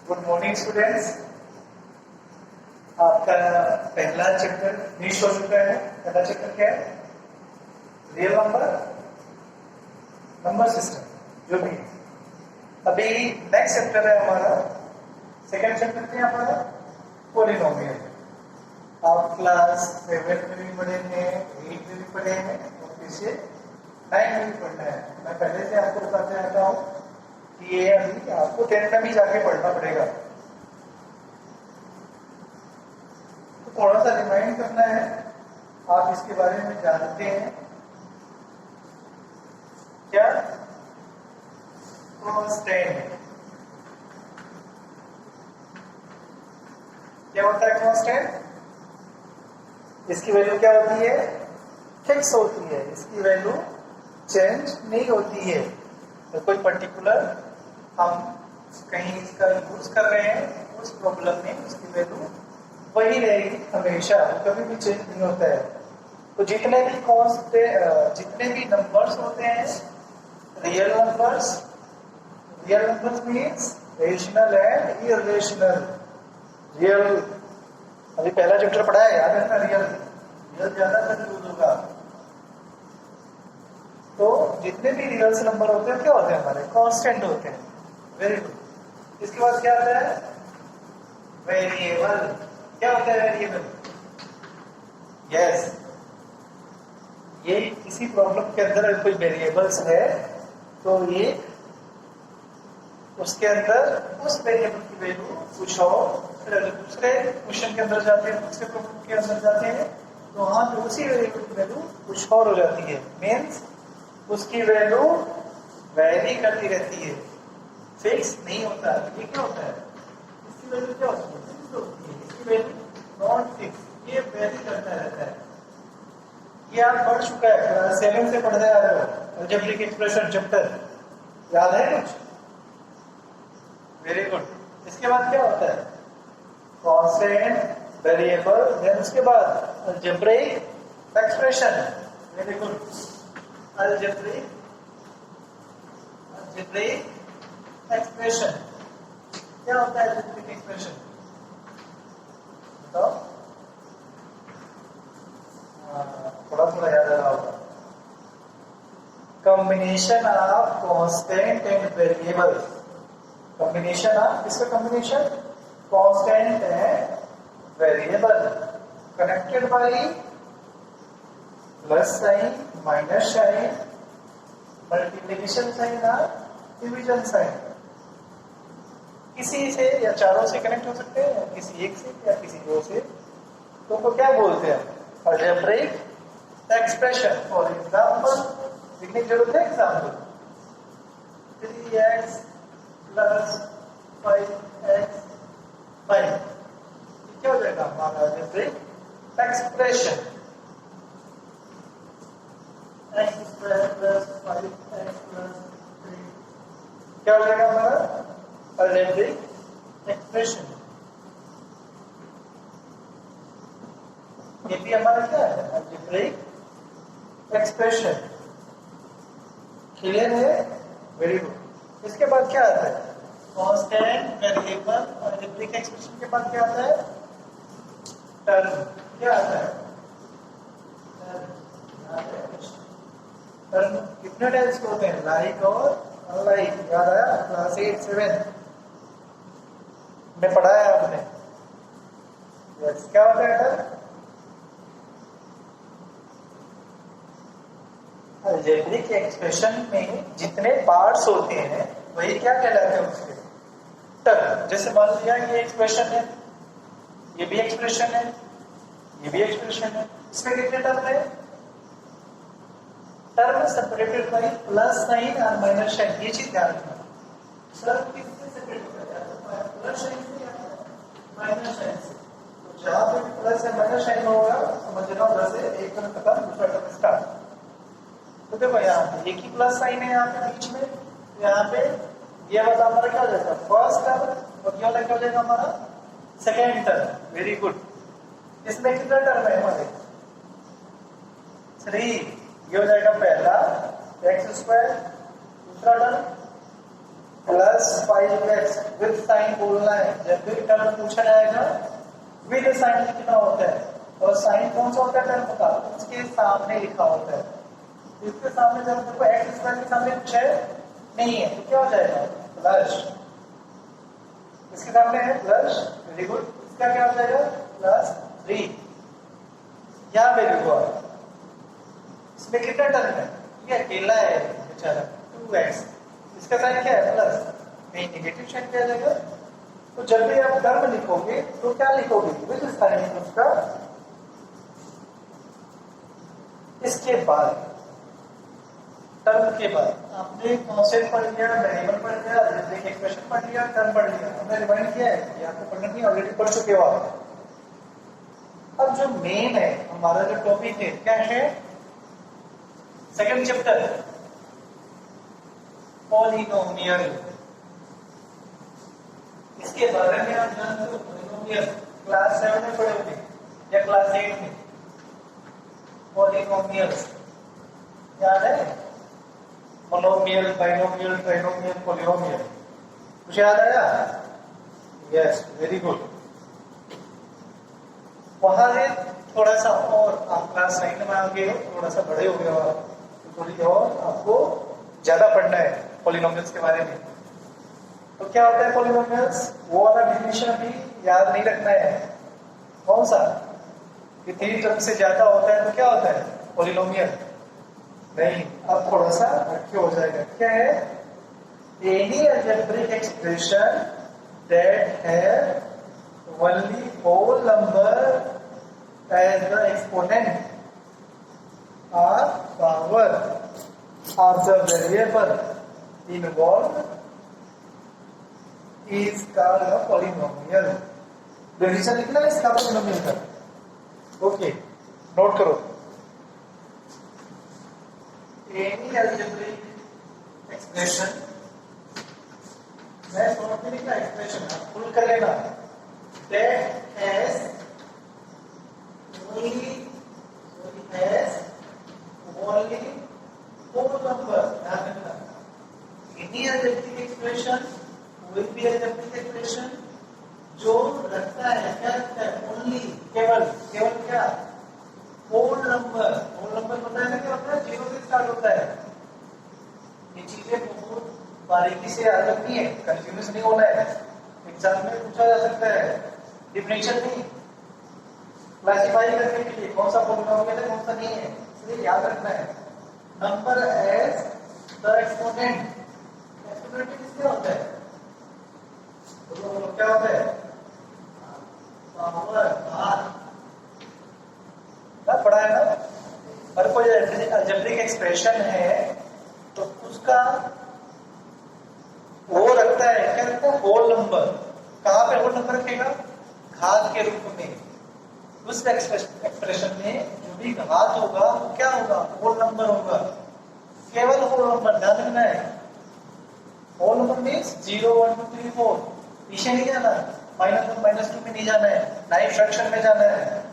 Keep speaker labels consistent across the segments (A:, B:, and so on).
A: Good morning students. आपका पहला chapter finish हो चुका है। पहला चैप्टर क्या है? रियल नंबर, नंबर सिस्टम, जो भी है। अभी नेक्स्ट चैप्टर है हमारा, सेकंड चैप्टर क्या है हमारा? पॉलिनोमियल। आप क्लास 7 में भी पढ़े हैं, 8 में भी पढ़े हैं और पीछे 9 में भी पढ़ना है। मैं पहले से आपको बताते रहता हूँ कि ये अभी आपको 10 में भी जाके पढ़ना पड़ेगा, तो थोड़ा सा रिमाइंड करना है। आप इसके बारे में जानते हैं क्या? कांस्टेंट क्या होता है? कांस्टेंट, इसकी वैल्यू क्या होती है? फिक्स होती है। इसकी वैल्यू चेंज नहीं होती है। तो कोई पर्टिकुलर हम कहीं इसका यूज कर रहे हैं, उस प्रॉब्लम में उसकी वैल्यू वही रहेगी हमेशा, कभी भी चेंज नहीं होता है। तो जितने भी नंबर्स होते हैं, real numbers means rational and irrational. Real अभी पहला चैप्टर पढ़ा है, याद है ना? रियल ज्यादा कंफ्यूज होगा। तो जितने भी रियल्स नंबर होते हैं क्या होते हैं? हमारे कांस्टेंट होते हैं। Very good. इसके बाद क्या आता है? वेरिएबल। क्या होता है वेरिएबल? यस, ये किसी प्रॉब्लम के अंदर कोई वेरिएबल्स है तो ये उसके अंदर उस वेरिएबल की वैल्यू कुछ और, फिर अगर दूसरे क्वेश्चन के अंदर जाते हैं, दूसरे प्रॉब्लम के अंदर जाते हैं, तो वहां पे उसी वेरिएबल की वैल्यू कुछ और हो जाती है। मीन्स उसकी वैल्यू वैरी करती रहती है, फिक्स नहीं होता। ये क्या होता है? इसकी वैल्यू क्या होती है? फिक्स होती है। इसकी वैल्यू नॉट फिक्स, ये वैरी करता रहता है। ये आप पढ़ चुका है, क्लास 7 से पढ़ते आ रहे हो, अलजेब्रिक एक्सप्रेशन चैप्टर, याद है कुछ? Very good. इसके बाद क्या होता है? कांस्टेंट, वेरिएबल, देन उसके बाद algebraic expression. Very good. Algebraic expression क्या होता है? अलजेब्रिक एक्सप्रेशन बताओ, थोड़ा याद आ रहा होगा। Combination of constant and variable. Combination of, किसका combination? Constant and variable, connected by plus sign, minus sign, multiplication sign और डिवीजन साइन। किसी से या चारों से कनेक्ट हो सकते हैं, या किसी एक से या किसी दो से। तो उनको क्या बोलते हैं? Algebraic expression. फॉर एग्जाम्पल लिखने की जरूरत है? एग्जाम्पल 3x प्लस 5x 5, क्या हो जाएगा हमारा algebraic expression? x square plus 5x plus 3 क्या हो जाएगा हमारा अलजेब्रिक एक्सप्रेशन। ये भी हमारा क्या है? Algebraic expression. क्लियर है? Very good. इसके बाद क्या आता है? कांस्टेंट, वेरिएबल, अलजेब्रिक एक्सप्रेशन के बाद क्या आता है? टर्म। क्या आता है? टर्म कितने टाइप्स के होते हैं? लाइक और अनलाइक। याद आया? क्लास 8 7 में पढ़ा है आपने। यस, क्या होता है टर्म? अलजेब्रिक एक्सप्रेशन में जितने पार्ट्स होते हैं वही क्या कहलाते हैं? उसके टर्म। जैसे मान लिया ये एक्सप्रेशन है, ये भी एक्सप्रेशन है, ये भी एक्सप्रेशन है, इसमें कितने टर्म है? Term separated by plus sign और माइनस साइन। ये चीज ध्यान रखना। टर्म किससे सेपरेट होता है? प्लस साइन से या माइनस साइन से। तो जहां पे प्लस या माइनस साइन होगा समझना उधर से एक टर्म खत्म, दूसरा टर्म स्टार्ट। तो देखो यहाँ पे एक ही प्लस साइन है यहाँ पे बीच में, यहाँ पे ये वाला हमारा क्या हो जाएगा? फर्स्ट टर्म, और ये वाला क्या हो जाएगा हमारा? Second term. Very good. इसमें कितना टर्म है हमारे? 3। ये हो जाएगा पहला x स्क्वायर, दूसरा term plus 5x with sign बोलना है। जब भी टर्म पूछा जाएगा विद साइन लिखना होता है, और साइन कौन सा होता है टर्म का, उसके सामने लिखा होता है। इसके सामने जब देखो एक्स स्क्वायर के सामने कुछ है नहीं है तो क्या हो जाएगा प्लस, इसके सामने है प्लस, वेरी गुड, इसका क्या हो जाएगा प्लस 3। यहाँ पे देखो इसमें कितना टर्म है, ये अकेला है बेचारा 2x, इसका साइन क्या है प्लस, नहीं नेगेटिव साइन क्या जाएगा। तो जब भी आप टर्म लिखोगे तो क्या लिखोगे विद साइन उसका। इसके बाद टर्म के बाद आपने कॉन्सेप्ट पढ़ लिया, वेरिएबल पढ़ लिया, अलजेब्रिक एक्सप्रेशन पढ़ लिया, टर्म पढ़ लिया, हमने रिवाइंड किया है, ये आपको पढ़ना नहीं, ऑलरेडी पढ़ चुके हो आप। अब जो मेन है हमारा जो टॉपिक है क्या है, सेकंड चैप्टर पॉलिनोमियल। इसके बारे में आप जानते हो पॉलिनोमियल क्लास 7 में पढ़े होंगे या क्लास 8 में। पॉलिनोमियल्स याद है, मोनोमियल, बाइनोमियल, ट्राइनोमियल, पॉलिनोमियल, कुछ याद आया? Yes, very good. वहां है थोड़ा सा और, आप क्लास 9 में आ गए हो, थोड़ा सा बड़े हो गए हो आप, थोड़ी और आपको ज्यादा पढ़ना है पॉलिनोमियल्स के बारे में। तो क्या होता है पॉलिनोमियल्स, वो वाला डिफिनेशन भी याद नहीं रखना है। कौन सा, कि 3 टर्म से ज्यादा होता है तो क्या होता है पॉलिनोमियल, नहीं, अब थोड़ा सा रखे हो जाएगा। क्या है, any algebraic expression that have only whole number as the exponent or power of the variable involved is called a polynomial। Definition लिखना है इसका पॉलिनोमियल का, ओके नोट करो। एनी अलजेब्रिक एक्सप्रेशन, मैं शॉर्ट में लिखना एक्सप्रेशन, आप फुल कर लेना, that has only whole number, ध्यान रखना, any algebraic expression, कोई भी algebraic expression जो रखता है, क्या रखता है, only, केवल क्या, whole number पता है ना क्या होता है, 0 से स्टार्ट होता है। ये चीजें बहुत बारीकी से याद रखनी है, कंफ्यूज नहीं होना है, एग्जाम में पूछा जा सकता है, डिफरेंशियल नहीं, क्लासिफाई करने के लिए कौन सा पॉलिनोमियल है कौन सा नहीं है, इसलिए याद रखना है। Number as the exponent, exponent किसका होता है, तो क्या होता है, पावर घात, ना पढ़ा है ना। और कोई अलजेब्रिक एक्सप्रेशन है तो उसका वो रखता है, क्या रखता है, होल नंबर। कहां पे होल नंबर रखेगा, घात के रूप में। उस एक्सप्रेशन में जो भी घात होगा वो क्या होगा, होल नंबर होगा, केवल होल नंबर, ध्यान रखना है। होल नंबर मीन्स 0 1 2 3 4, पीछे नहीं जाना, -1 -2 में नहीं जाना है, ना ही फ्रैक्शन में जाना है,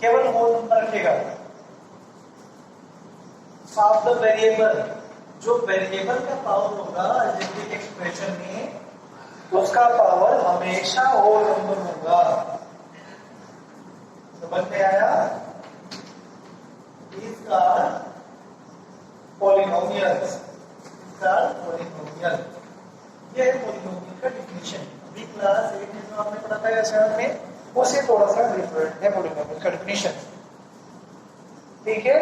A: केवल होल नंबर रखेगा। ऑफ द वेरिएबल, जो वेरिएबल का पावर होगा अलजेब्रिक एक्सप्रेशन में, उसका पावर हमेशा होल नंबर होगा। समझ में आया, इसका पॉलिनोमियल्स, ये है पॉलिनोमियल का डिफिनेशन। अभी क्लास 8 में जो आपने पढ़ा था या 7 में, उससे थोड़ा सा डिफरेंट है पॉलिनोमियल का डिफिनेशन, ठीक है।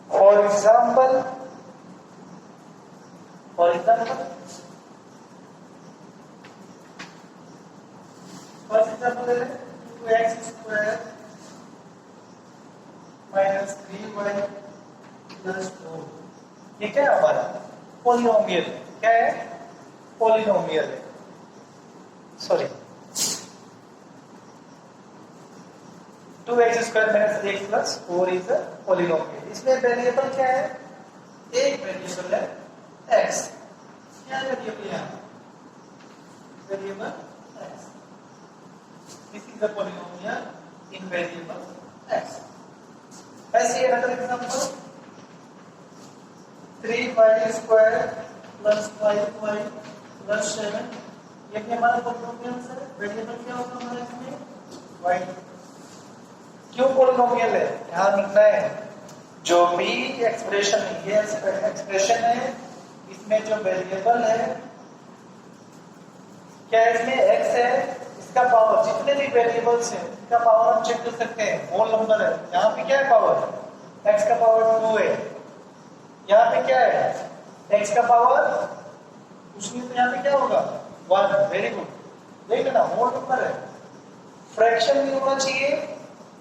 A: फॉर एग्जाम्पल फर्स्ट एग्जाम्पल ले लें, 2x square minus 3y plus 4, ये क्या है हमारा पॉलिनोमियल, क्या है पॉलिनोमियल है, sorry 2x square minus x plus 4 is a polynomial. इसमें वेरिएबल क्या है, एक वेरिएबल है x, क्या वेरिएबल है, variable x, this is a polynomial in variable x। ऐसे another example, 3y square plus 5y plus 7, ये भी हमारा पॉलिनोमियल है। वेरिएबल क्या होगा हमारा इसमें? y। क्यों पॉलिनोमियल है? ध्यान रखना है, जो भी एक्सप्रेशन है, ये एक्सप्रेशन है, इसमें जो वेरिएबल है, क्या इसमें x है, इसका पावर, जितने भी वेरिएबल्स हैं इसका पावर हम चेक कर सकते हैं, होल नंबर है। यहाँ पे क्या है पावर? x का पावर 2 है। यहाँ पे क्या है? x का पावर कुछ नहीं, तो यहाँ पे क्या होगा? 1। वेरी गुड, देख लेना, होल नंबर है। फ्रैक्शन नहीं होना चाहिए,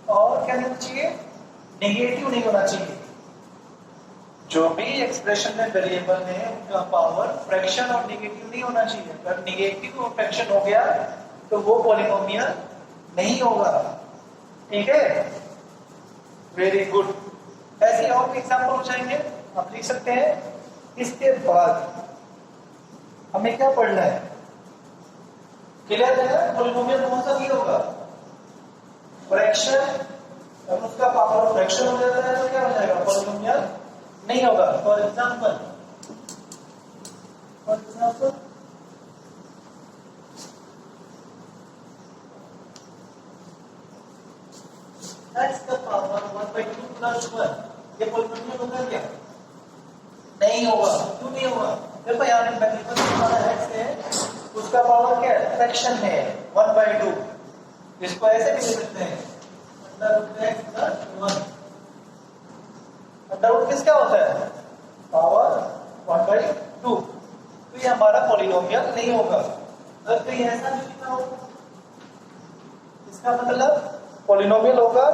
A: और क्या नहीं होना चाहिए? नेगेटिव नहीं होना चाहिए। जो भी एक्सप्रेशन में वेरिएबल है उनका पावर फ्रैक्शन और नेगेटिव नहीं होना चाहिए। अगर नेगेटिव और फ्रैक्शन हो गया तो वो पॉलिनोमियल नहीं होगा। ठीक है, वेरी गुड। ऐसे और भी एग्जाम्पल हो जाएंगे, आप लिख सकते हैं। इसके बाद हमें क्या पढ़ना है? क्लियर है? पॉलिनोमियल कौन सा भी होगा? फ्रैक्शन। अगर उसका पावर फ्रैक्शन हो जाता है तो क्या हो जाएगा? पॉलिनोमियल नहीं होगा। फॉर एग्जाम्पल x का पावर 1/2 प्लस 1, ये पॉलिनोमियल होगा क्या? नहीं होगा। क्यों नहीं होगा? देखो यहाँ पे वेरिएबल हमारा x है, उसका पावर क्या है? फ्रैक्शन है 1/2। इसको ऐसे भी लिख सकते हैं, x प्लस 1। अंडर किसका होता है? पावर 1/2। तो ये हमारा पॉलिनोमियल नहीं होगा। अगर कहीं ऐसा भी लिखा हो, इसका मतलब पॉलिनोमियल होगा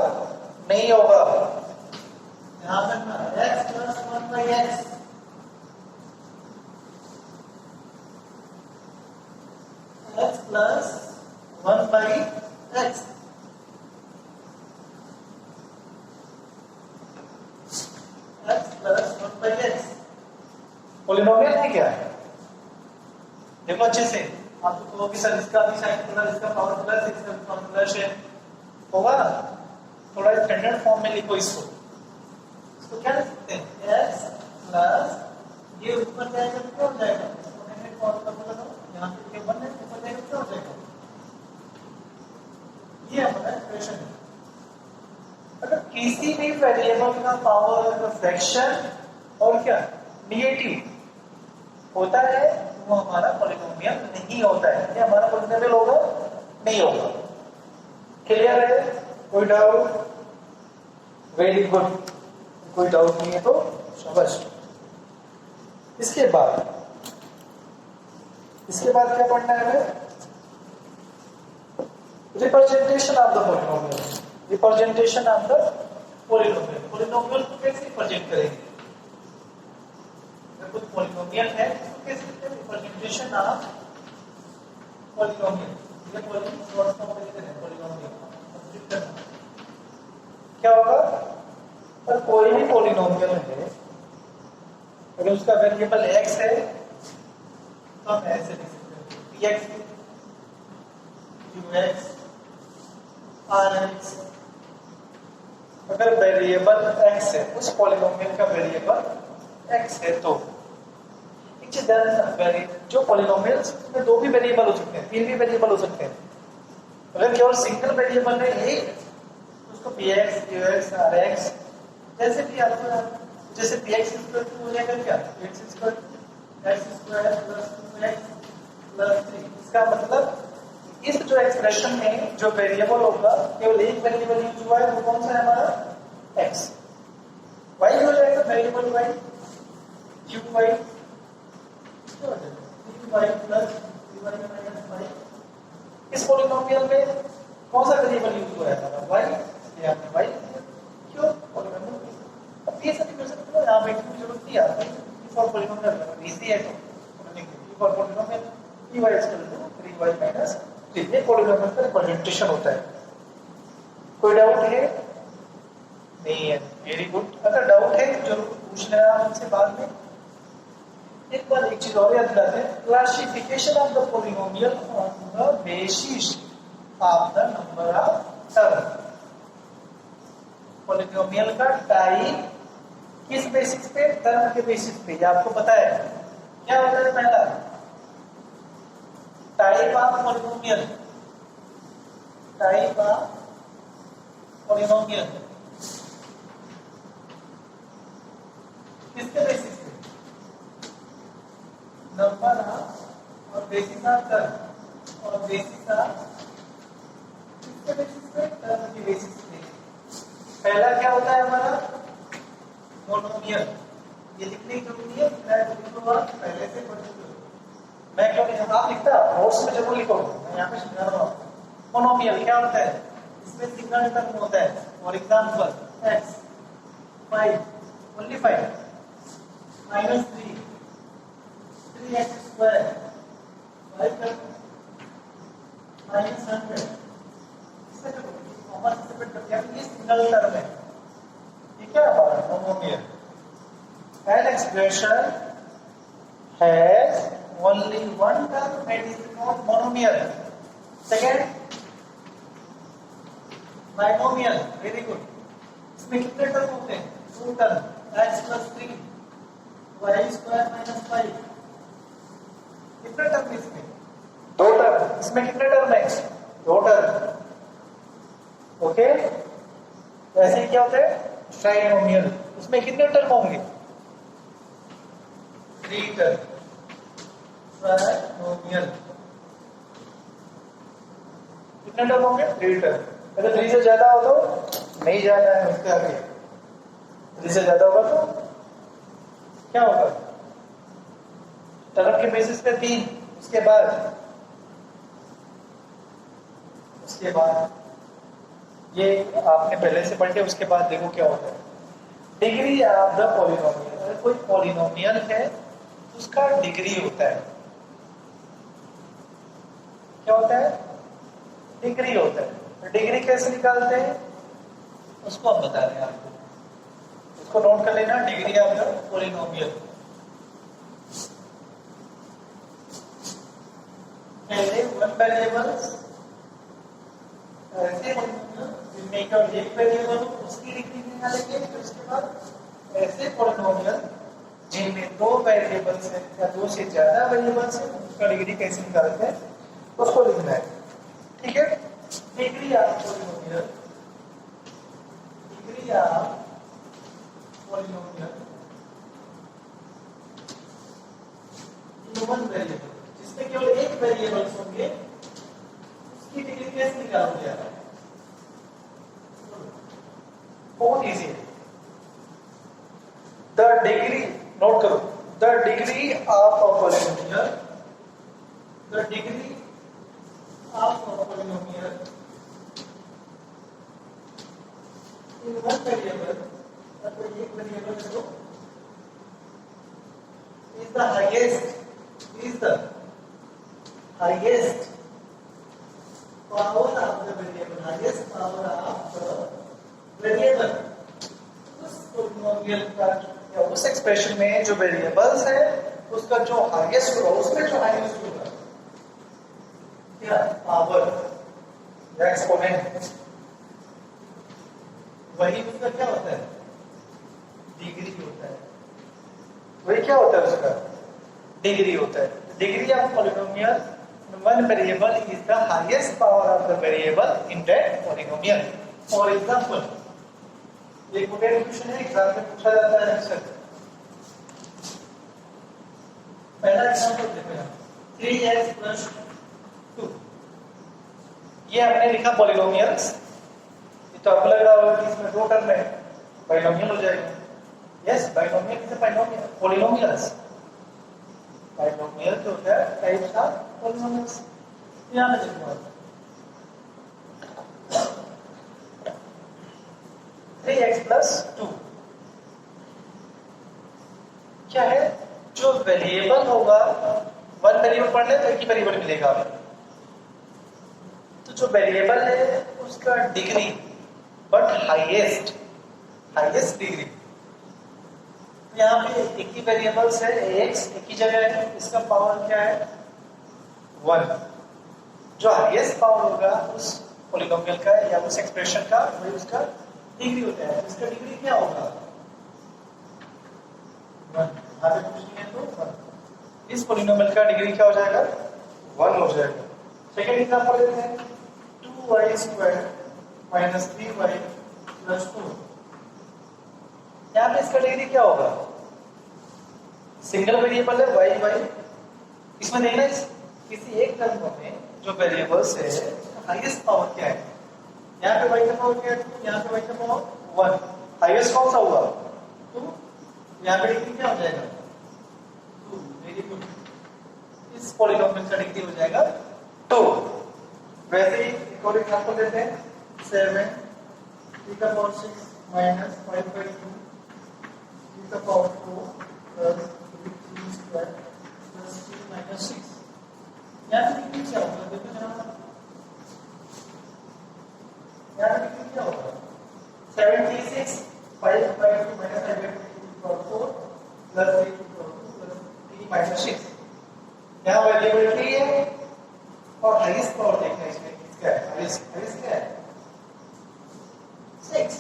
A: नहीं होगा। ध्यान रखना, x plus 1/x, x plus 1/x, polynomial है क्या? देखो अच्छे से, आप तो कहोगे सर इसका भी साइन प्लस, इसका पावर प्लस, इसका भी पावर प्लस है, होगा? थोड़ा स्टैंडर्ड फॉर्म में लिखो इसको। इसको क्या लिख सकते हैं? x प्लस, ये ऊपर जाएगा तो क्या हो जाएगा? एक्सपोनेंशियल फॉर्म का मतलब यहाँ पे ये 1 है, ऊपर जाएगा क्या हो जाएगा? ये हमारा एक्सप्रेशन है। अगर किसी भी वेरिएबल का पावर फ्रैक्शन और क्या नेगेटिव होता है वो हमारा पॉलिनोमियल नहीं होता है। ये हमारा पॉलिनोमियल होगा नहीं होगा। क्लियर है? कोई डाउट? वेरी गुड, कोई डाउट नहीं है तो शाबाश। इसके बाद क्या पढ़ना है हमें? Representation of the polynomial. Representation of the polynomial. Polynomial को कैसे रिप्रेजेंट करेंगे? कुछ पॉलिनोमियल है, इसको कैसे लिखते हैं? Representation of polynomial. ये पॉलिनोमियल शॉर्ट फॉर्म में लिखते हैं पॉलिनोमियल। क्या होगा? पर कोई भी पॉलिनोमियल है, अगर उसका वेरिएबल x है तो हम ऐसे लिख सकते हैं px qx rx। अगर वेरिएबल x है, उस पॉलिनोमियल का वेरिएबल x है, तो जो पॉलिनोमियल्स में दो भी वेरिएबल हो सकते हैं, तीन भी वेरिएबल हो सकते हैं। अगर केवल सिंगल वेरिएबल है एक, उसको px qx rx जैसे भी आपको, जैसे px हो जाएगा क्या? x square plus 2x plus 3। इसका मतलब इस जो एक्सप्रेशन में जो वेरिएबल होगा, केवल एक वेरिएबल यूज हुआ है, वो कौन सा है हमारा? x। y हो जाएगा वेरिएबल y, qy इस पॉलिनोमियल में कौन सा वेरिएबल यूज हुआ है हमारा? y। यहाँ पे y क्यों? पॉलिनोमियल। अब ये सब कर सकते हो, यहाँ पे की जरूरत नहीं आती। फॉर पॉलिनोमियल इजी है तो फॉर पॉलिनोमियल py = 3y - 3। ये पॉलिनोमियल का रिप्रेजेंटेशन होता है। कोई डाउट है? नहीं है, वेरी गुड। अगर डाउट है जरूर पूछ लेना हमसे बाद में। एक बार एक चीज और याद दिलाते हैं, classification of the polynomial on the basis of the number of term. Polynomial का टाइप किस बेसिस पे? टर्म के बेसिस पे। ये आपको पता है क्या होता of polynomial, type of polynomial किसके बेसिस पे? नंबर ऑफ और बेसिस ऑफ टर्म और बेसिस ऑफ किसके बेसिस पे? टर्म के बेसिस पे। पहला क्या होता है हमारा? मोनोमियल। ये लिखने की जरूरत है, मैं लिखूंगा पहले से पढ़ चुके हो। मैं क्यों नहीं, आप लिखता नोट्स में जरूर लिखो, मैं यहाँ पे समझा रहा हूँ। मोनोमियल क्या होता है? इसमें सिंगल टर्म होता है। For example x 5 only 5 minus 3x square 5 minus 100 इससे कॉमन से सेपरेट कर दिया। ये सिंगल टर्म है। ये क्या है? Monomial. An expression has only one term and is called monomial. Second, binomial. Very good. इसमें कितने टर्म होते हैं? 2 term, x plus 3 y square minus 5। कितने टर्म इसमें? 2 टर्म। इसमें कितने टर्म है? 2 टर्म। ओके, ऐसे क्या होता है? ट्राइनोमियल। इसमें कितने टर्म होंगे? 3 टर्म। ट्राइनोमियल कितने टर्म होंगे? 3 टर्म। अगर 3 से ज्यादा हो तो नहीं जाना है उसके आगे। 3 से ज्यादा होगा तो क्या होगा? टर्म के बेसिस पे 3। उसके बाद ये आपने पहले से पढ़ के उसके बाद देखो क्या होता है। Degree of the polynomial. अगर कोई पॉलिनोमियल है उसका डिग्री होता है। क्या होता है? डिग्री होता है। डिग्री कैसे निकालते हैं उसको हम बता रहे हैं आपको। उसको नोट कर लेना, डिग्री ऑफ द पॉलिनोमियल। पहले 1 वेरिएबल ऐसे पॉलिनोमियल जिनमें केवल एक वेरिएबल हो उसकी डिग्री निकालेंगे। फिर उसके बाद ऐसे पॉलिनोमियल जिनमें 2 वेरिएबल्स हैं या 2 से ज्यादा वेरिएबल्स हैं उसका डिग्री कैसे निकालते हैं उसको लिखना है। ठीक है? Degree of polynomial, degree of polynomial in 1 variable, जिसमें केवल एक वेरिएबल्स होंगे उसकी डिग्री कैसे निकालोगे आप? बहुत इजी है। द डिग्री, नोट करो, the degree of a polynomial, the degree of a polynomial in 1 variable, कोई एक वेरिएबल करो, is the highest power of the variable, highest power of the variable। उस पॉलिनोमियल का या उस एक्सप्रेशन में जो वेरिएबल्स है उसका जो हाईएस्ट होगा, उसमें जो हाईएस्ट होगा क्या? पावर या एक्सपोनेंट, वही उसका क्या होता है? डिग्री होता है। वही क्या होता है? उसका डिग्री होता है। Degree of polynomial one variable is the highest power of the variable in that polynomial। For example, एक इम्पोर्टेंट क्वेश्चन है, एग्जाम में पूछा जाता है अक्सर। पहला एग्जांपल देखो यहाँ, 3x plus 2। ये हमने लिखा पॉलिनोमियल्स। ये तो आपको लग रहा होगा कि इसमें 2 टर्म है, बाइनोमियल हो जाएगा। Yes, binomial is a binomial. Polynomials, binomial जो होता है टाइप्स ऑफ पॉलिनोमियल्स। यहाँ पे देखो 3x plus 2 क्या है? जो वेरिएबल होगा, 1 वेरिएबल पढ़ ले तो एक ही वेरिएबल मिलेगा। तो जो वेरिएबल है उसका डिग्री, बट हाईएस्ट डिग्री। यहाँ पे एक ही वेरिएबल्स है, x एक ही जगह है, इसका पावर क्या है? 1। जो हाईएस्ट पावर होगा उस पॉलिनोमियल का या उस एक्सप्रेशन का, वही उसका डिग्री होता है। इसका डिग्री क्या होगा? 1। आगे पूछनी है तो 1। इस पॉलिनोमियल का डिग्री क्या हो जाएगा? 1 हो जाएगा। सेकेंड एग्जांपल लेते हैं 2y² माइनस 3y प्लस 2। यहाँ पे इसका डिग्री क्या होगा? सिंगल वेरिएबल है y। इसमें देखना किसी एक टर्म में जो वेरिएबल्स है हाईएस्ट पावर क्या है। यहाँ पे y का पावर क्या है? 2, यहाँ पे y का पावर 1। हाईएस्ट कौन सा हुआ? 2। यहाँ पे डिग्री क्या हो जाएगा? 2। Very good. इस पॉलीनोमियल का डिग्री हो जाएगा 2। वैसे ही एक और एग्जांपल लेते हैं 7 t का पावर 6 माइनस 5/2 t का power 4 plus 3t² plus 3 minus 6। यहाँ पे डिग्री क्या होगा? देखो जरा, यहाँ पे डिग्री क्या होगा? 76 5/2 minus 5/2 to the power 4 plus 3 to the power 2 plus 3 minus 6। यहाँ वेरिएबिलिटी है और हाईएस्ट पावर देखना है इसमें क्या है? हाईएस्ट क्या है? 6।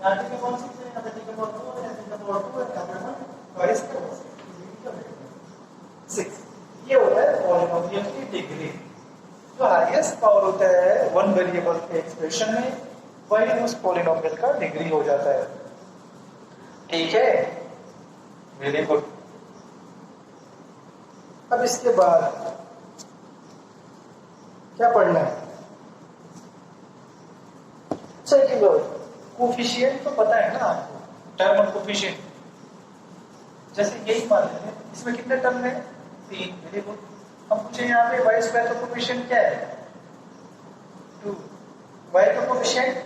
A: यहाँ पे कौन सी है? यहाँ पे t का पावर 4 है, t का पावर 2 है, यहाँ पे 1। हाईएस्ट क्या है? 6। ये होता है पॉलीनोमियल की डिग्री। जो हाईएस्ट पावर होता है वन वेरिएबल के एक्सप्रेशन में, वही उस पॉलीनोमियल का डिग्री हो जाता है। ठीक है, वेरी गुड। अब इसके बाद क्या पढ़ना है? चलिए, कोफिशिएंट तो पता है ना आपको, टर्म और कोफिशिएंट। जैसे यही मान लेते हैं, इसमें कितने टर्म है? 3। Very good. हम पूछे यहाँ पे y² का कोफिशिएंट क्या है? 2। y का coefficient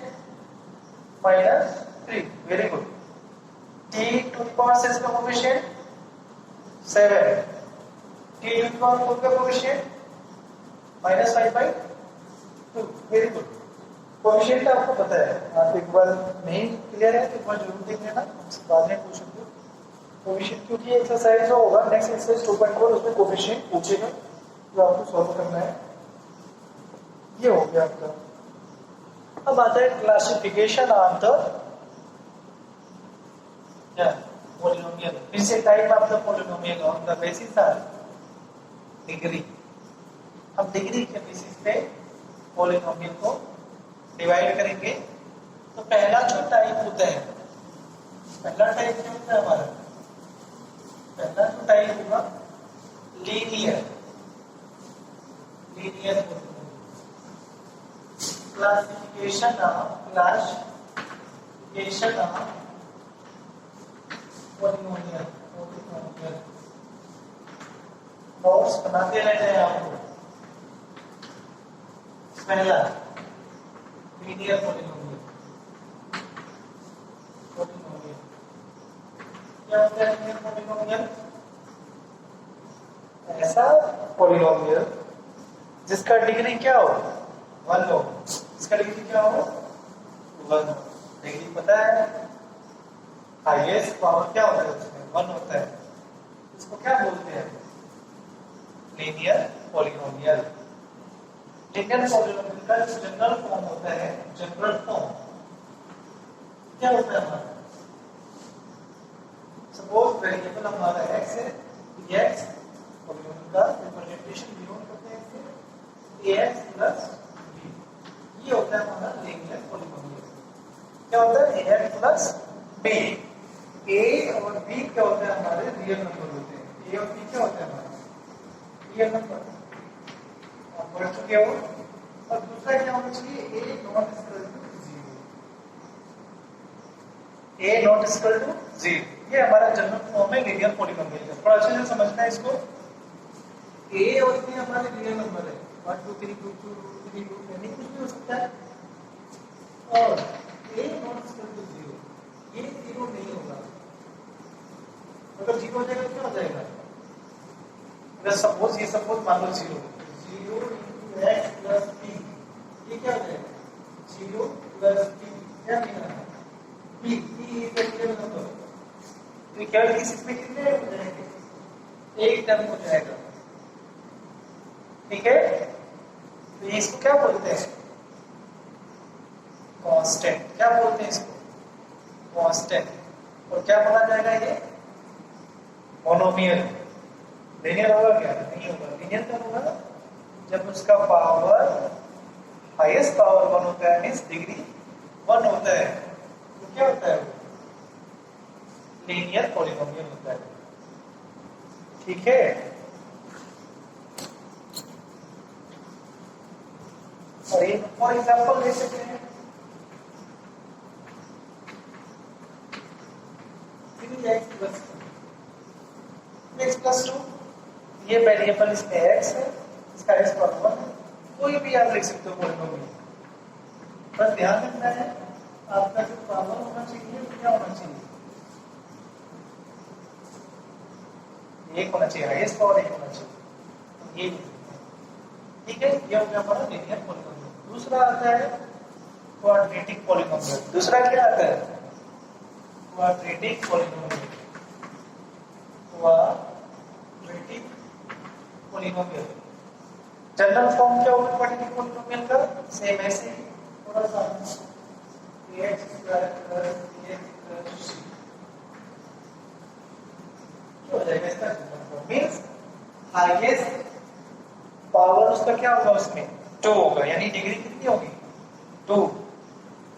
A: -3। Very good. t to the power 6 का coefficient 7। t to the power 4 का कोफिशिएंट -5/2। Very good. कोफिशिएंट आपको पता है, आप एक बार नहीं क्लियर है तो एक बार जरूर देख लेना, बाद में पूछोगे कोफिशिएंट, क्योंकि एक्सरसाइज जो होगा नेक्स्ट एक्सरसाइज 2.1 उसमें कोफिशिएंट पूछेगा जो आपको सॉल्व करना है। ये हो गया आपका। अब आता है classification of the polynomial. It's a type of the polynomial on the basis of degree. हम डिग्री के बेसिस पे पॉलीनोमियल को डिवाइड करेंगे। तो पहला जो टाइप होता है, पहला टाइप क्या होता है हमारा? पहला जो टाइप होगा linear classification of polynomial. Notes बनाते रहते हैं आपको। पहला लीनियर पॉलीनोमियल क्या होता है? लीनियर पॉलीनोमियल ऐसा पॉलीनोमियल जिसका डिग्री क्या हो? 1 हो। इसका डिग्री क्या हो? 1। डिग्री पता है? हाईएस्ट पावर क्या होता है उसमें? 1 होता है। इसको क्या बोलते हैं? Linear polynomial. लीनियर पॉलीनोमियल का जो जनरल फॉर्म होता है, जनरल फॉर्म क्या होता है हमारा? सपोज वेरिएबल हमारा x है, x पॉलीनोमियल का रिप्रेजेंटेशन गिवन करते हैं ax प्लस b। ये होता है हमारा लीनियर पॉलीनोमियल। क्या होता है? ax plus b। a और b क्या होता है? हमारे रियल नंबर होते हैं। a और b क्या होता है? हमारा रियल नंबर। आप पढ़ चुके हो। और दूसरा क्या होना चाहिए? a not equal to 0। a not equal to 0। ये हमारा जनरल फॉर्म है लीनियर पॉलीनोमियल का। थोड़ा अच्छे से समझना है इसको। a और b हमारे रियल नंबर है, 1 2 3 2 2 3 2 यानी कुछ भी हो सकता है। और a नॉट इक्वल टू 0, ये 0 नहीं होगा। अगर 0 हो जाएगा क्या हो जाएगा? अगर सपोज मान लो 0 into x प्लस b, ये क्या हो जाएगा? 0 प्लस b क्या मिला? b is a real number. तो क्या इसमें कितने हो जाएंगे? एक टर्म हो जाएगा। ठीक है, तो इसको क्या बोलते हैं? कांस्टेंट। क्या बोलते हैं इसको? कांस्टेंट। और क्या बोला जाएगा? ये मोनोमियल। लीनियर होगा क्या? नहीं होगा। लीनियर क्या होगा? जब उसका पावर हाईएस्ट पावर 1 होता है मीन्स डिग्री 1 होता है तो क्या होता है? लीनियर पॉलिनोमियल होता है। ठीक है, और एक और एग्जांपल ले सकते हैं। 3x+2 ये वेरिएबल इसमें x है, इसका x पावर 1 है, कोई भी आप लिख सकते हो पॉलिनोमियल। बस ध्यान रखना है आपका जो पावर होना चाहिए वो क्या होना चाहिए? एक होना चाहिए हाईएस्ट पावर, एक होना चाहिए, तो ये ठीक है। ये हो गया हमारा लीनियर पॉलिनोमियल। दूसरा आता है क्वाड्रेटिक पॉलिनोमियल। दूसरा क्या आता है? Quadratic polynomial. Quadratic polynomial general form क्या होगा क्वाड्रेटिक पॉलिनोमियल का? सेम ऐसे ही थोड़ा सा ax² + bx + c हो जाएगा इसका general form. Means highest power उसका क्या होगा? उसमें 2 होगा, यानी डिग्री कितनी होगी? 2।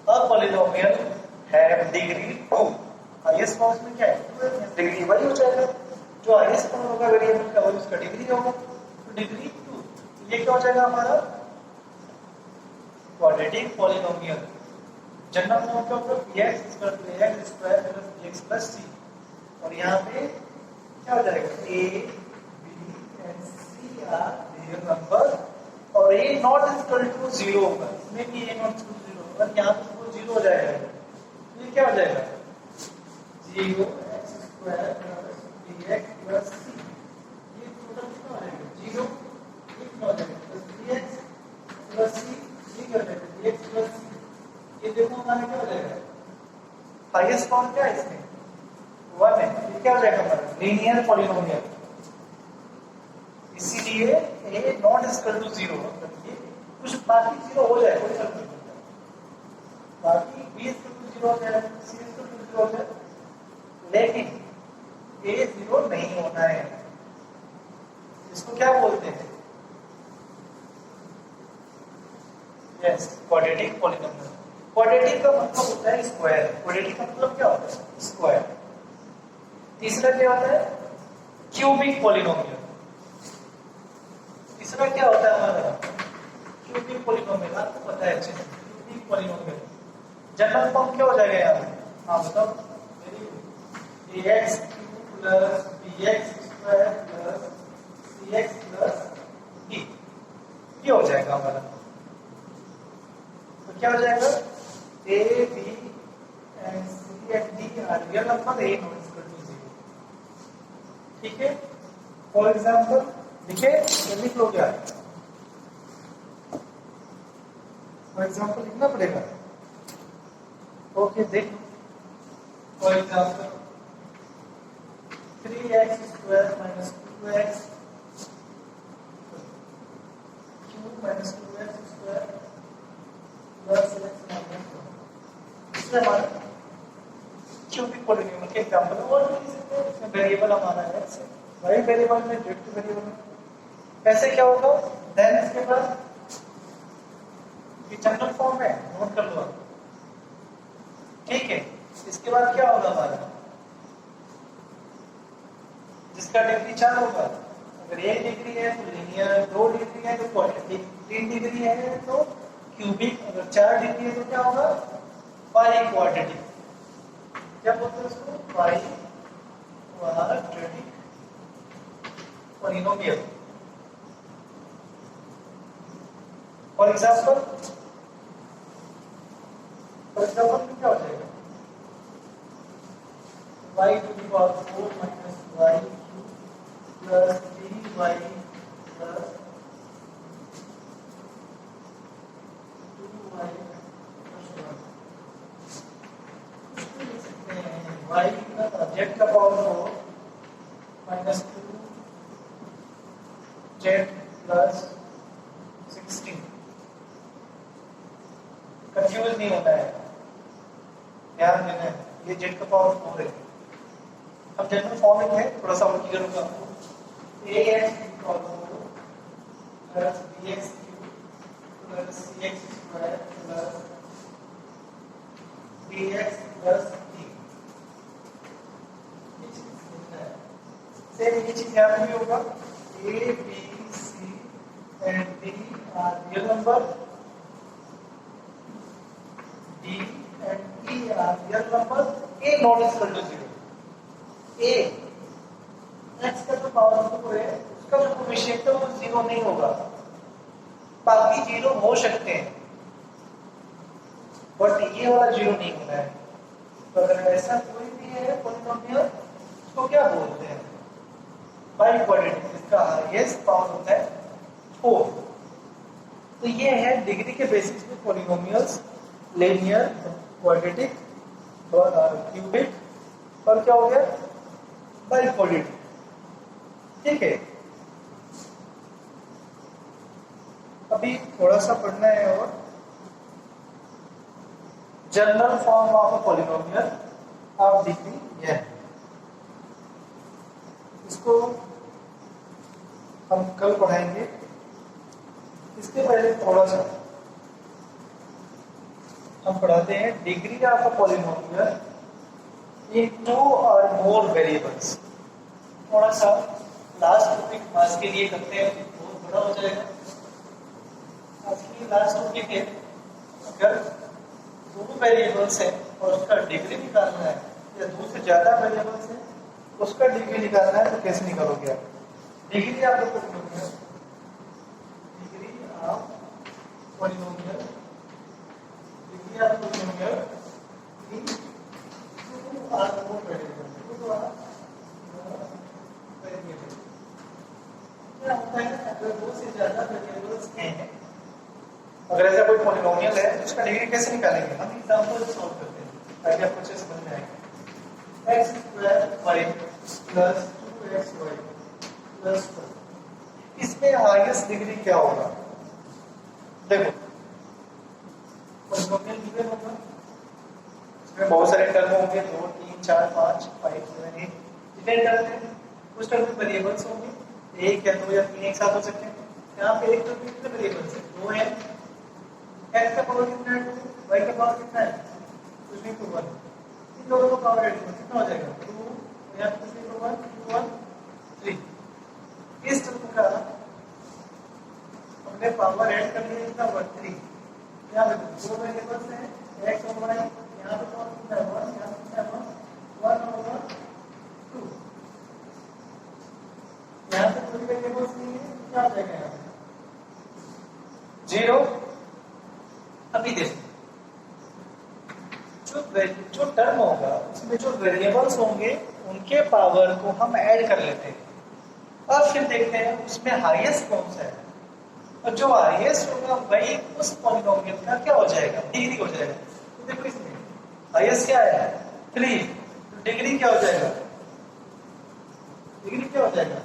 A: A polynomial have degree 2। Highest power में क्या है? डिग्री वही हो जाएगा जो हाईएस्ट पावर होगा वेरिएबल का, वही उसका डिग्री होगा, तो डिग्री 2। ये क्या हो जाएगा हमारा? Quadratic polynomial. जनरल फॉर्म क्या होगा? bx = ax² + bx + c। और यहाँ पे क्या हो जाएगा? a b and c are real number और a ≠ 0 होगा। इसमें भी a ≠ 0 होगा, यहाँ पे वो 0 हो जाएगा। तो ये क्या हो जाएगा? 0x² + bx + c। ये टोटल कितना हो जाएगा? 0 कितना हो जाएगा? bx + c ये क्या हो जाएगा? bx + c। ये देखो हमारा क्या हो जाएगा? हाईएस्ट पावर क्या है इसमें? 1 है। ये क्या हो जाएगा हमारा? Linear polynomial. इसीलिए a ≠ 0 मतलब ये कुछ बाकी 0 हो जाए, कोई फर्क नहीं पड़ता। बाकी b = 0 हो जाए, c = 0 हो जाए, लेकिन a 0 नहीं होना है। इसको क्या बोलते हैं? Yes, quadratic polynomial. क्वाड्रेटिक का मतलब होता है स्क्वायर। क्वाड्रेटिक का मतलब क्या होता है? स्क्वायर। तीसरा क्या होता है? Cubic polynomial. तीसरा क्या होता है हमारा? Cubic polynomial. आपको पता है अच्छे से क्यूबिक पॉलिनोमियल। जनरल फॉर्म क्या हो जाएगा यहाँ पे? हाँ बताओ। ax³ + bx² + cx + d ये हो जाएगा हमारा। तो क्या हो जाएगा? a b and c and d are real number, a ≠ 0। ठीक है, फॉर एग्जाम्पल लिखे, लिख लो क्या? फॉर एग्जाम्पल लिखना पड़ेगा। ओके देख, for example 3x² - 2x³ - 2x² + x - 1। इसमें हमारा क्यूबिक पॉलिनोमियल के एग्जांपल और भी लिख सकते हैं। इसमें वेरिएबल हमारा है x है, y वेरिएबल में z वेरिएबल में कैसे क्या होगा? देन इसके बाद ये जनरल फॉर्म है, नोट कर लो आप। ठीक है, इसके बाद क्या होगा हमारा? जिसका डिग्री 4 होगा, अगर 1 डिग्री है तो लीनियर, 2 डिग्री है तो क्वाड्रेटिक, 3 डिग्री है तो क्यूबिक, अगर 4 डिग्री है तो क्या होगा? By quadratic. क्या बोलते हैं उसको? By quadratic polynomial. For example क्या हो जाएगा? y⁴ - y³ + 3y + 2y + 1। y का z का पावर 4 -2z + 16। कंफ्यूज नहीं होता है, ध्यान देना है। ये z का पावर 4 है। अब जनरल फॉर्म में है, थोड़ा सा और क्लियर होगा आपको। ax = bx A, B, C and D are real number. D and E are real number. A not equal to 0. A x का जो पावर टू है उसका जो कोएफिशिएंट है वो 0 नहीं होगा, बाकी 0 हो सकते हैं, बट ये वाला 0 नहीं होना है। तो अगर ऐसा कोई भी है पॉलिनोमियल, उसको क्या बोलते हैं? बाई क्वाड्रेटिक, इसका हाईएस्ट पावर होता है 4। तो ये है डिग्री के बेसिस पे पॉलिनोमियल्स, लीनियर, क्वाड्रेटिक, क्यूबिक और क्या हो गया बाई क्वाड्रेटिक। ठीक है, अभी थोड़ा सा पढ़ना है और general form of polynomial of degree यह है। इसको हम कल पढ़ाएंगे। इसके पहले थोड़ा सा हम पढ़ाते हैं डिग्री ऑफ अ पॉलिनोमियल इन 2 और मोर वेरिएबल्स। थोड़ा सा लास्ट टॉपिक आज के लिए करते हैं, बहुत बड़ा हो जाएगा। आज के लिए लास्ट टॉपिक है, अगर 2 वेरिएबल्स है और उसका डिग्री निकालना है, या 2 से ज्यादा वेरिएबल्स है उसका डिग्री निकालना है, तो कैसे निकालोगे आप? डिग्री आप लोग polynomial, degree of polynomial, degree of polynomial इन 2 और मोर वेरिएबल्स। क्या होता है अगर 2 से ज्यादा वेरिएबल्स हैं, अगर ऐसा कोई पॉलिनोमियल है तो उसका डिग्री कैसे निकालेंगे? हम एग्जांपल सॉल्व करते हैं ताकि आपको अच्छे से समझ में आएगा। x square y plus 2xy plus 4, इसमें हाईएस्ट डिग्री क्या होगा? देखो पॉलिनोमियल गिवन होगा, इसमें बहुत सारे टर्म होंगे, 2 3 4 5 5 7 8 जितने टर्म हैं उस टर्म में वेरिएबल्स होंगे, 1 या 2 या 3 एक साथ हो सकते हैं। यहाँ पे एक टर्म में कितने वेरिएबल्स हैं? 2 है। x का पावर कितना है? 2। y का पावर कितना है? कुछ नहीं, 2 1। इन दोनों का पावर ऐड करो, कितना हो जाएगा? 2 यहाँ कुछ नहीं, 2 1 2 1 3। इस टर्म का हमने पावर ऐड कर लिया, कितना हुआ? 3। यहाँ पे 2 वेरिएबल्स हैं x और y, यहाँ पे पावर कितना है? 1, यहाँ कितना है? 1 over 2। यहाँ पे कोई वेरिएबल्स नहीं है, क्या हो जाएगा? यहाँ 0। अभी देखो जो टर्म होगा उसमें जो वेरिएबल्स होंगे उनके पावर को हम ऐड कर लेते हैं और फिर देखते हैं उसमें हाईएस्ट कौन सा है, और जो हाईएस्ट होगा वही उस पॉलिनोमियल का क्या हो जाएगा? डिग्री हो जाएगा। तो देखो इसमें हाईएस्ट क्या है? 3। तो डिग्री क्या हो जाएगा? डिग्री क्या हो जाएगा?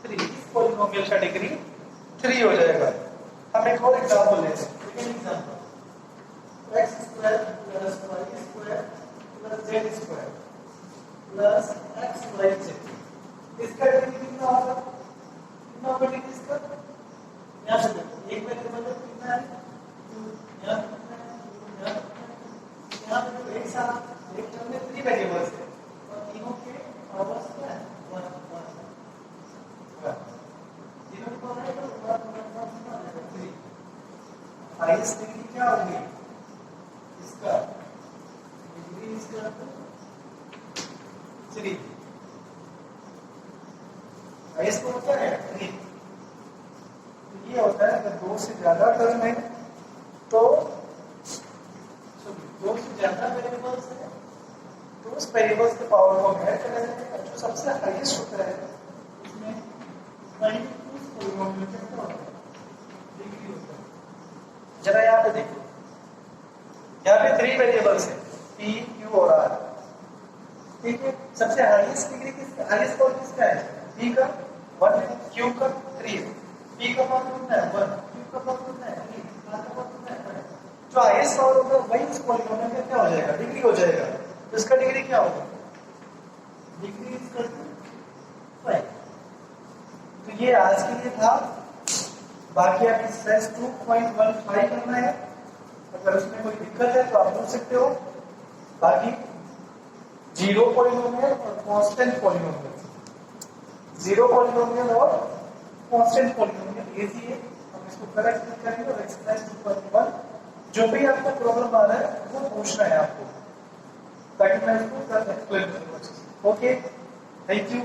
A: 3। इस पॉलिनोमियल का डिग्री 3 हो जाएगा। हम एक और एग्जांपल लेते हैं। Second example, x square plus y square plus z square plus x y z, इसका डिग्री कितना होगा? कितना होगा डिग्री इसका? यहाँ से देखो एक वेरिएबल कितना है? 2। यहाँ कितना है? 2। यहाँ कितना है? यहाँ पे तो एक साथ एक टर्म में 3 वेरिएबल्स है और तीनों के पावर्स क्या है? 1 1 तीनों को है तो 1 3। हाईएस्ट डिग्री क्या होगी इसका? डिग्री इसका 3। हाईएस्ट को क्या है? 3। तो ये होता है अगर 2 से ज्यादा टर्म है तो 2 से ज्यादा वेरिएबल्स है तो उस वेरिएबल्स के पावर को ऐड कर लेते हैं। जो सबसे हाईएस्ट होता है उसमें उस पॉलिनोमियल का क्या होता है? डिग्री होता है। जरा यहाँ पे देखो, यहाँ पे 3 वेरिएबल्स है p, q और r। ठीक है, सबसे हाईएस्ट डिग्री किसका, हाईएस्ट पावर किसका है? p का 1 है, q का 3 है। p का पावर कितना है? 1। q का पावर कितना है? 3। r का पावर कितना है? 1। जो हाईएस्ट पावर होगा वही उस पॉलिनोमियल का क्या हो जाएगा? डिग्री हो जाएगा। तो इसका डिग्री क्या होगा? Degree is 5। तो ये आज के लिए था। बाकी आप एक्सरसाइज 2.15 करना है, अगर उसमें कोई दिक्कत है तो आप पूछ सकते हो। बाकी 0 पॉलिनोमियल और कांस्टेंट पॉलिनोमियल, 0 पॉलिनोमियल और कांस्टेंट पॉलिनोमियल इजी है, हम इसको करेक्ट करेंगे और एक्सप्रेस इक्वल टू 1। जो भी आपको प्रॉब्लम आ रहा है वो पूछना है आपको, ताकि मैं इसको एक्सप्लेन करूँ। Okay, thank you.